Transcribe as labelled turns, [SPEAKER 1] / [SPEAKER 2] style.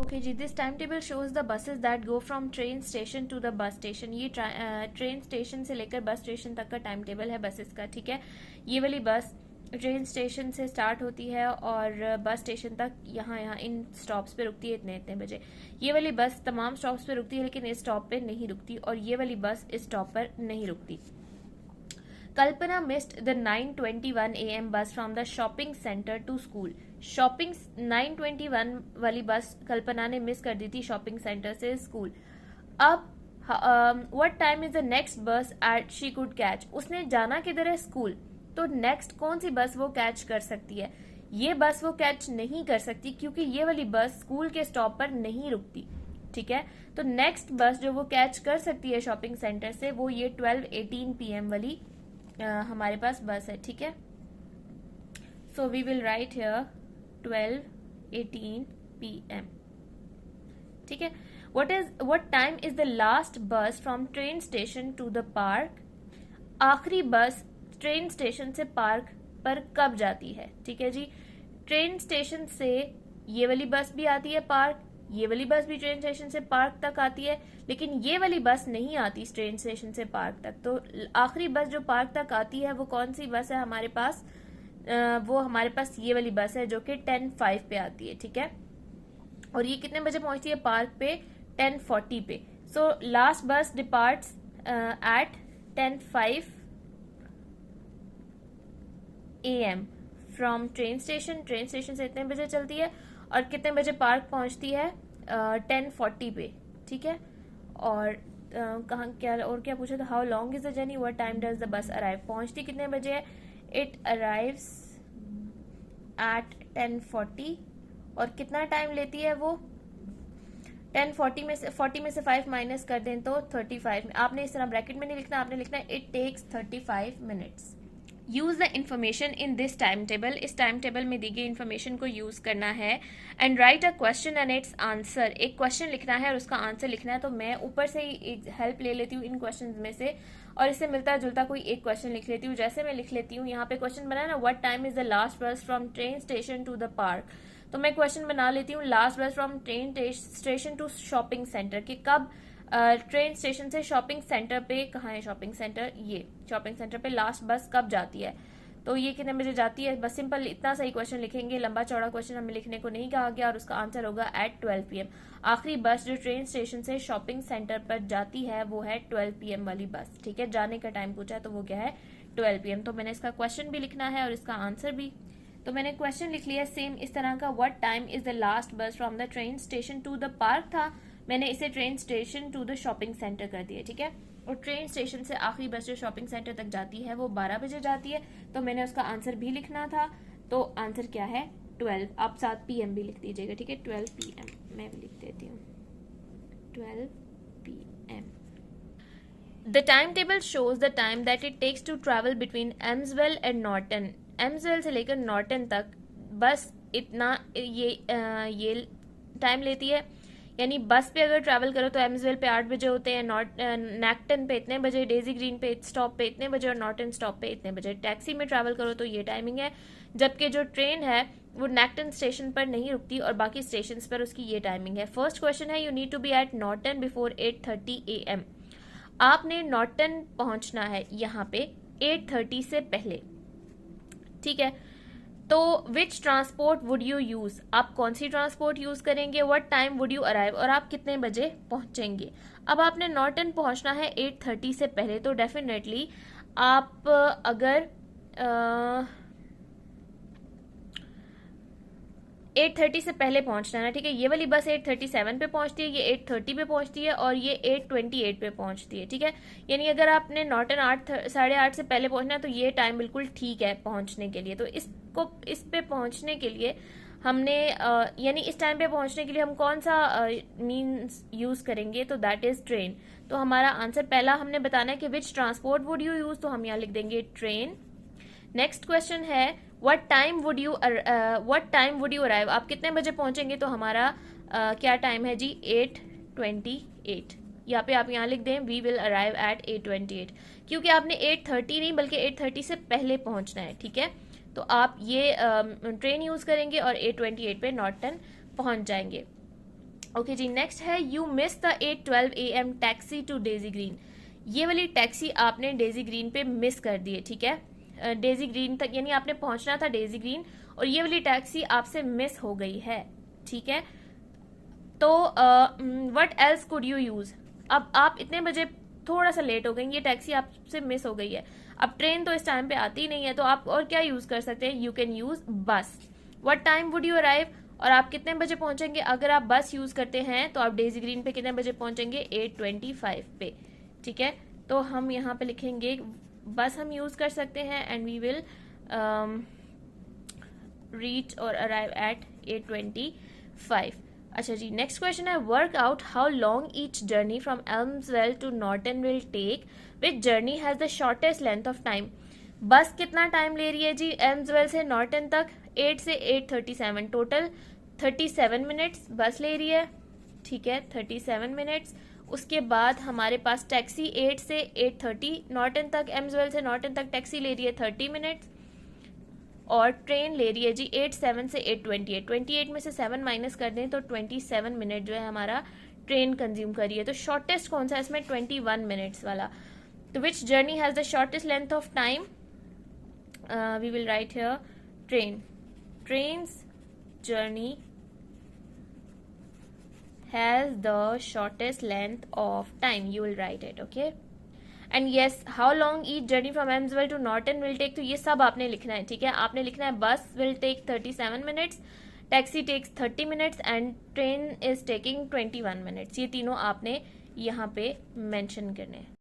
[SPEAKER 1] Okay जी, this time table shows the buses that go from train station to the bus station. ये train station से लेकर bus station तक का time table है buses का, ठीक है। ये वाली बस ट्रेन स्टेशन से स्टार्ट होती है और बस स्टेशन तक यहाँ यहाँ इन स्टॉप्स पे रुकती है इतने इतने बजे। ये वाली बस तमाम स्टॉप्स पे रुकती है लेकिन इस स्टॉप पे नहीं रुकती, और ये वाली बस इस स्टॉप पर नहीं रुकती। Kalpana missed the 9:21 AM bus from the shopping centre to school. Shopping 9:21 वाली बस कल्पना ने मिस कर दी थी शॉपिंग सेंटर से स्कूल। अब what time is the next bus at she could catch. उसने जाना किधर है? स्कूल। तो नेक्स्ट कौन सी बस वो कैच कर सकती है? ये बस वो कैच नहीं कर सकती क्योंकि ये वाली बस स्कूल के स्टॉप पर नहीं रुकती, ठीक है। तो नेक्स्ट बस जो वो कैच कर सकती है शॉपिंग सेंटर से वो ये 12:18 PM वाली हमारे पास बस है, ठीक है। So we will write here 12:18 PM, ठीक है। What time is the last bus from train station to the park. आखिरी बस ट्रेन स्टेशन से पार्क पर कब जाती है, ठीक है जी। ट्रेन स्टेशन से ये वाली बस भी आती है पार्क, ये वाली बस भी ट्रेन स्टेशन से पार्क तक आती है, लेकिन ये वाली बस नहीं आती ट्रेन स्टेशन से पार्क तक। तो आखिरी बस जो पार्क तक आती है वो कौन सी बस है हमारे पास? वो हमारे पास ये वाली बस है जो कि 10:05 पे आती है, ठीक है। और ये कितने बजे पहुंचती है पार्क पे? 10:40 पे। So last bus departs at 10:05 AM from train station. Train station से इतने बजे चलती है और कितने बजे पार्क पहुंचती है? 10:40 पे, ठीक है। और कहाँ क्या और क्या पूछा था? How long is the journey, what time does the bus arrive. पहुंचती कितने बजे है? It arrives eight 10:40। और कितना टाइम लेती है वो? 10:40 में से 40 में से 5 माइनस कर दें तो 35। आपने इस तरह ब्रैकेट में नहीं लिखना, आपने लिखना है it takes 35 minutes. Use the information in this time table. इस टाइम टेबल में दी गई इन्फॉर्मेशन को यूज करना है। And write a question and its answer. एक क्वेश्चन लिखना है और उसका आंसर लिखना है। तो मैं ऊपर से ही एक हेल्प ले लेती हूँ इन क्वेश्चन में से और इससे मिलता जुलता कोई एक क्वेश्चन लिख लेती हूँ। जैसे मैं लिख लेती हूँ, यहाँ पे क्वेश्चन बना है ना, what time is the last bus from train station to the park. तो मैं क्वेश्चन बना लेती हूँ last bus from train station to shopping centre, कि कब ट्रेन स्टेशन से शॉपिंग सेंटर पे, कहाँ है शॉपिंग सेंटर? ये शॉपिंग सेंटर पे लास्ट बस कब जाती है। तो ये कितने बजे जाती है? बस सिंपल इतना सही क्वेश्चन लिखेंगे, लंबा चौड़ा क्वेश्चन हमें लिखने को नहीं कहा गया और उसका आंसर होगा एट 12 PM। आखिरी बस जो ट्रेन स्टेशन से शॉपिंग सेंटर पर जाती है वो है 12 PM वाली बस, ठीक है। जाने का टाइम पूछा है तो वो क्या है? 12 PM। तो मैंने इसका क्वेश्चन भी लिखना है और इसका आंसर भी। तो मैंने क्वेश्चन लिख लिया सेम इस तरह का, what time is the last bus from the train station to the park था, मैंने इसे train station to the shopping centre कर दिया, ठीक है। और ट्रेन स्टेशन से आखिरी बस जो शॉपिंग सेंटर तक जाती है वो 12 बजे जाती है, तो मैंने उसका आंसर भी लिखना था। तो आंसर क्या है? 12। आप 7 PM भी लिख दीजिएगा, ठीक है। 12 PM मैं भी लिख देती हूँ, 12 PM। The time table shows the time that it takes to travel between Elmswell and Norton. Elmswell से लेकर नॉर्टन तक बस इतना ये टाइम लेती है। यानी बस पे अगर ट्रैवल करो तो एम्सवेल पे 8 बजे होते हैं, नैक्टन पे इतने बजे, डेजी ग्रीन पे स्टॉप पे इतने बजे और नॉर्टन स्टॉप पे इतने बजे। टैक्सी में ट्रैवल करो तो ये टाइमिंग है, जबकि जो ट्रेन है वो नैक्टन स्टेशन पर नहीं रुकती और बाकी स्टेशन पर उसकी ये टाइमिंग है। फर्स्ट क्वेश्चन है, you need to be at Norton before 8:30 AM। आपने नॉर्टन पहुंचना है यहाँ पे 8:30 से पहले, ठीक है। तो विच ट्रांसपोर्ट वुड यू यूज, आप कौन सी ट्रांसपोर्ट यूज करेंगे। What time would you arrive, और आप कितने बजे पहुंचेंगे। अब आपने नॉर्टन पहुंचना है 8:30 से पहले, तो डेफिनेटली आप अगर 8:30 से पहले पहुंचना है, ठीक है। ये वाली बस 8:37 पे पहुंचती है, ये 8:30 पे पहुंचती है और ये 8:28 पे पहुंचती है, ठीक है। यानी अगर आपने नॉर्टन 8:30 से पहले पहुंचना है तो ये टाइम बिल्कुल ठीक है पहुंचने के लिए। तो इस पे पहुंचने के लिए हमने यानी इस टाइम पे पहुंचने के लिए हम कौन सा मीन्स यूज करेंगे, तो दैट इज ट्रेन। तो हमारा आंसर पहला हमने बताना है कि विच ट्रांसपोर्ट वुड यू यूज, तो हम यहाँ लिख देंगे ट्रेन। नेक्स्ट क्वेश्चन है, what time would you arrive, आप कितने बजे पहुंचेंगे। तो हमारा क्या टाइम है जी? 8:28। यहाँ पे आप यहाँ लिख दें वी विल अराइव एट 8:28, क्योंकि आपने 8:30 नहीं बल्कि 8:30 से पहले पहुंचना है, ठीक है। तो आप ये ट्रेन यूज करेंगे और 8:28 पे नॉर्टन पहुंच जाएंगे। ओके जी, नेक्स्ट है you miss the 8:12 AM taxi to Daisy Green. ये वाली टैक्सी आपने डेजी ग्रीन पे मिस कर दी है, ठीक है, डेजी ग्रीन तक, यानी आपने पहुंचना था डेजी ग्रीन और ये वाली टैक्सी आपसे मिस हो गई है, ठीक है। तो what else could you use. अब आप इतने बजे थोड़ा सा लेट हो गई, ये टैक्सी आपसे मिस हो गई है, अब ट्रेन तो इस टाइम पे आती नहीं है, तो आप और क्या यूज कर सकते हैं, यू कैन यूज बस। What time would you arrive, और आप कितने बजे पहुंचेंगे, अगर आप बस यूज करते हैं तो आप डेजी ग्रीन पे कितने बजे पहुंचेंगे, 8:25 पे, ठीक है। तो हम यहाँ पे लिखेंगे बस हम यूज कर सकते हैं एंड वी विल रीच और अराइव एट 8:25। अच्छा जी, नेक्स्ट क्वेश्चन है work out how long each journey from Elmswell to Norton will take, which journey has the shortest length of time. बस कितना टाइम ले रही है जी एल्म्सवेल से नॉर्टन तक, 8 से 8:37, टोटल 37 मिनट्स बस ले रही है, ठीक है, 37 मिनट्स। उसके बाद हमारे पास टैक्सी 8 से 8:30 नॉर्टन तक, एल्म्सवेल से नॉर्टन तक टैक्सी ले रही है 30 मिनट्स, और ट्रेन ले रही है जी 8:07 से 8:28, 28 में से 7 माइनस कर दें तो 27 मिनट जो है हमारा ट्रेन कंज्यूम कर रही है। तो शॉर्टेस्ट कौन सा है इसमें, 21 मिनट्स वाला। तो which journey has the shortest length of time, we will write here train, trains journey has the shortest length of time, you will write it, okay। and yes, how long each journey from Elmswell to Norton will take, तो ये सब आपने लिखना है, ठीक है। आपने लिखना है बस will take 37 minutes, taxi takes 30 minutes and train is taking 21 minutes। ये तीनों आपने यहाँ पे मेंशन करने हैं।